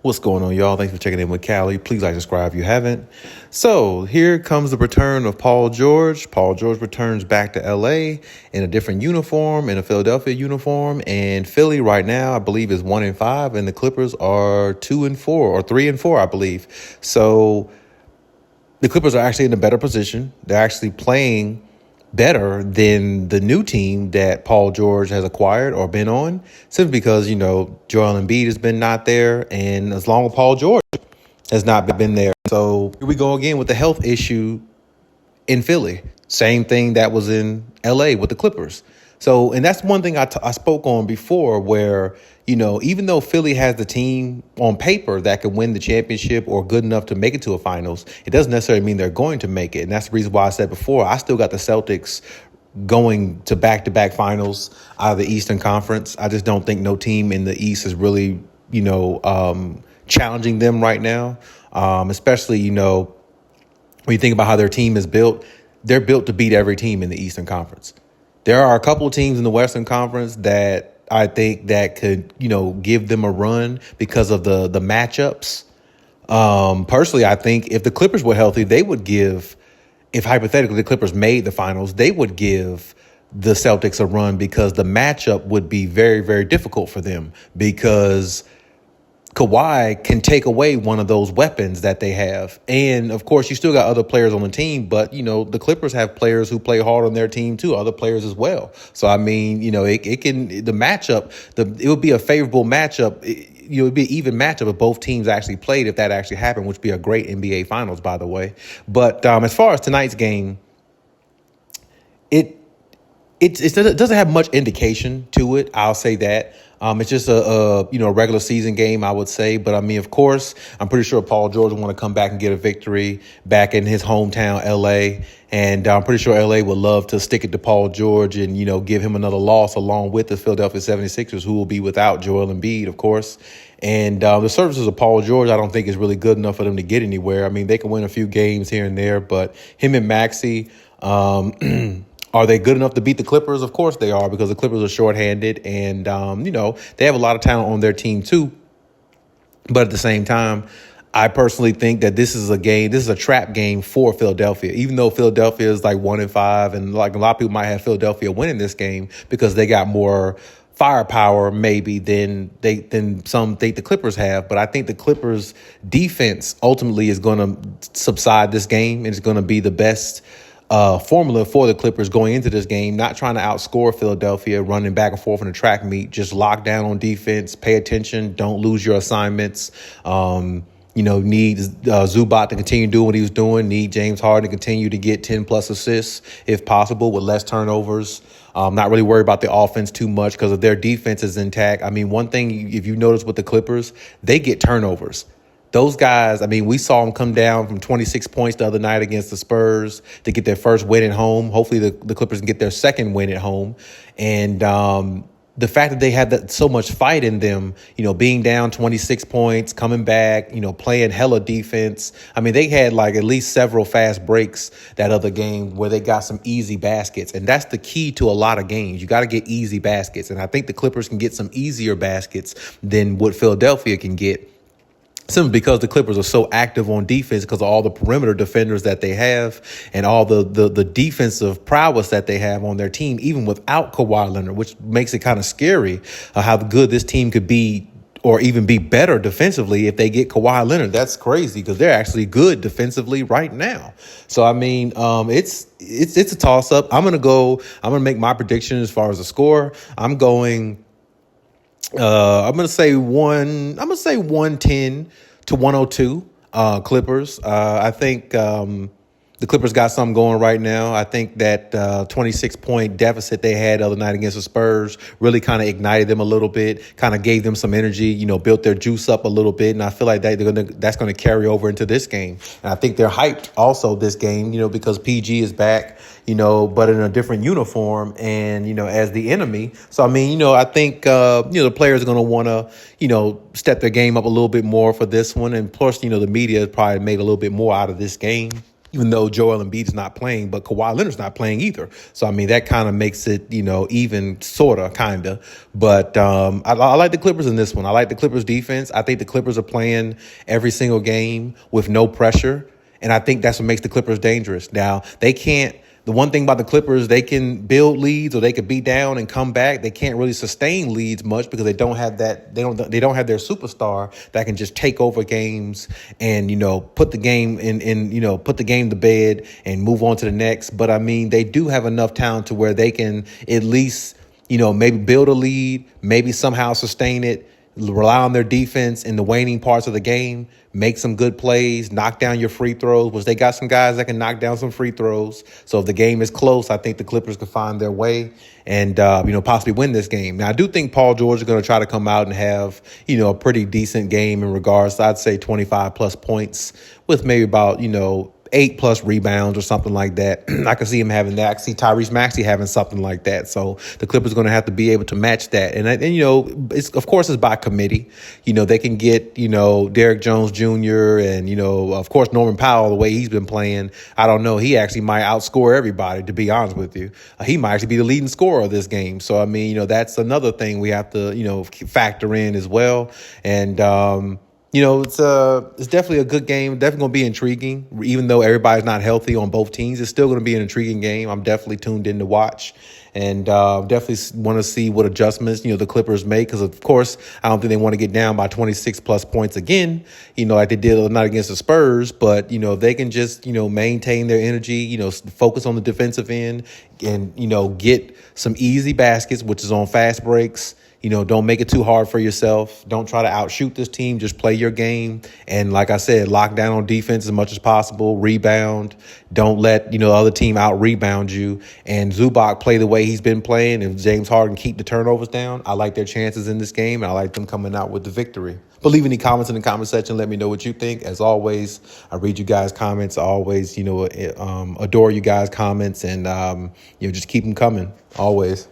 What's going on, y'all? Thanks for checking in with Callie. Please like, subscribe if you haven't. So here comes the return of Paul George. Paul George returns back to LA in a different uniform, in a Philadelphia uniform. And Philly right now, I believe, is 1-5, and the Clippers are 2-4 or 3-4, I believe. So the Clippers are actually in a better position. They're actually playing better than the new team that Paul George has acquired or been on, simply because, Joel Embiid has been not there, and as long as Paul George has not been there. So here we go again with the health issue in Philly. Same thing that was in LA with the Clippers. So, and that's one thing I spoke on before where, even though Philly has the team on paper that could win the championship or good enough to make it to a finals, it doesn't necessarily mean they're going to make it. And that's the reason why I said before, I still got the Celtics going to back-to-back finals out of the Eastern Conference. I just don't think no team in the East is really, challenging them right now, especially, when you think about how their team is built. They're built to beat every team in the Eastern Conference. There are a couple of teams in the Western Conference that I think that could, give them a run because of the matchups. Personally, I think if the Clippers were healthy, they would give, if hypothetically the Clippers made the finals, they would give the Celtics a run because the matchup would be very, very difficult for them because Kawhi can take away one of those weapons that they have. And, of course, you still got other players on the team, but, the Clippers have players who play hard on their team, too, other players as well. So, I mean, it can, the matchup, it would be a favorable matchup. It would be an even matchup if both teams actually played, if that actually happened, which would be a great NBA Finals, by the way. But as far as tonight's game, it doesn't have much indication to it. I'll say that. It's just a regular season game, I would say. But I mean, of course, I'm pretty sure Paul George will want to come back and get a victory back in his hometown, LA. And I'm pretty sure LA would love to stick it to Paul George and, give him another loss along with the Philadelphia 76ers, who will be without Joel Embiid, of course. And the services of Paul George, I don't think is really good enough for them to get anywhere. I mean, they can win a few games here and there, but him and Maxey, are they good enough to beat the Clippers? Of course they are, because the Clippers are shorthanded and, they have a lot of talent on their team too. But at the same time, I personally think that this is a trap game for Philadelphia, even though Philadelphia is like 1-5 and like a lot of people might have Philadelphia winning this game because they got more firepower maybe than some think the Clippers have. But I think the Clippers defense ultimately is going to subside this game and it's going to be the best formula for the Clippers going into this game, not trying to outscore Philadelphia, running back and forth in the track meet, just lock down on defense, pay attention, don't lose your assignments. Need Zubac to continue doing what he was doing, need James Harden to continue to get 10 plus assists if possible with less turnovers. Not really worried about the offense too much because of their defense is intact. I mean, one thing, if you notice with the Clippers, they get turnovers. Those guys, I mean, we saw them come down from 26 points the other night against the Spurs to get their first win at home. Hopefully the Clippers can get their second win at home. And the fact that they had so much fight in them, being down 26 points, coming back, playing hella defense. I mean, they had like at least several fast breaks that other game where they got some easy baskets. And that's the key to a lot of games. You got to get easy baskets. And I think the Clippers can get some easier baskets than what Philadelphia can get, simply because the Clippers are so active on defense because of all the perimeter defenders that they have and all the defensive prowess that they have on their team, even without Kawhi Leonard, which makes it kind of scary how good this team could be or even be better defensively if they get Kawhi Leonard. That's crazy because they're actually good defensively right now. So, I mean, it's a toss-up. I'm going to make my prediction as far as the score. I'm going to say 110 to 102 Clippers. I think the Clippers got something going right now. I think that 26-point deficit they had the other night against the Spurs really kind of ignited them a little bit, kind of gave them some energy, built their juice up a little bit. And I feel like that's going to carry over into this game. And I think they're hyped also this game, because PG is back, but in a different uniform and, as the enemy. So, I mean, I think, the players are going to want to, step their game up a little bit more for this one. And plus, the media has probably made a little bit more out of this game. even though Joel Embiid is not playing, but Kawhi Leonard's not playing either. So, I mean, that kind of makes it, even sort of, kind of. But I like the Clippers in this one. I like the Clippers defense. I think the Clippers are playing every single game with no pressure. And I think that's what makes the Clippers dangerous. Now, they can't. The one thing about the Clippers, they can build leads or they could be down and come back. They can't really sustain leads much because they don't have that. They don't have their superstar that can just take over games and put the game put the game to bed and move on to the next. But I mean, they do have enough talent to where they can at least maybe build a lead, maybe somehow sustain it, rely on their defense in the waning parts of the game, make some good plays, knock down your free throws, which they got some guys that can knock down some free throws. So if the game is close, I think the Clippers could find their way and, possibly win this game. Now, I do think Paul George is going to try to come out and have, a pretty decent game in regards to, I'd say, 25 plus points with maybe about, 8+ rebounds or something like that. I can see him having that. I can see Tyrese Maxey having something like that. So the Clippers are going to have to be able to match that. And it's by committee. They can get, Derrick Jones Jr. and, of course, Norman Powell, the way he's been playing. I don't know. He actually might outscore everybody, to be honest with you. He might actually be the leading scorer of this game. So, I mean, that's another thing we have to, factor in as well. And, it's definitely a good game. Definitely going to be intriguing. Even though everybody's not healthy on both teams, it's still going to be an intriguing game. I'm definitely tuned in to watch, and definitely want to see what adjustments the Clippers make. Because of course, I don't think they want to get down by 26 plus points again. Like they did the other night against the Spurs. But they can just maintain their energy. Focus on the defensive end and get some easy baskets, which is on fast breaks. Don't make it too hard for yourself. Don't try to outshoot this team. Just play your game. And like I said, lock down on defense as much as possible. Rebound. Don't let, the other team out rebound you. And Zubac play the way he's been playing. And James Harden keep the turnovers down. I like their chances in this game. And I like them coming out with the victory. But leave any comments in the comment section. Let me know what you think. As always, I read you guys' comments. I always, adore you guys' comments. And, just keep them coming. Always.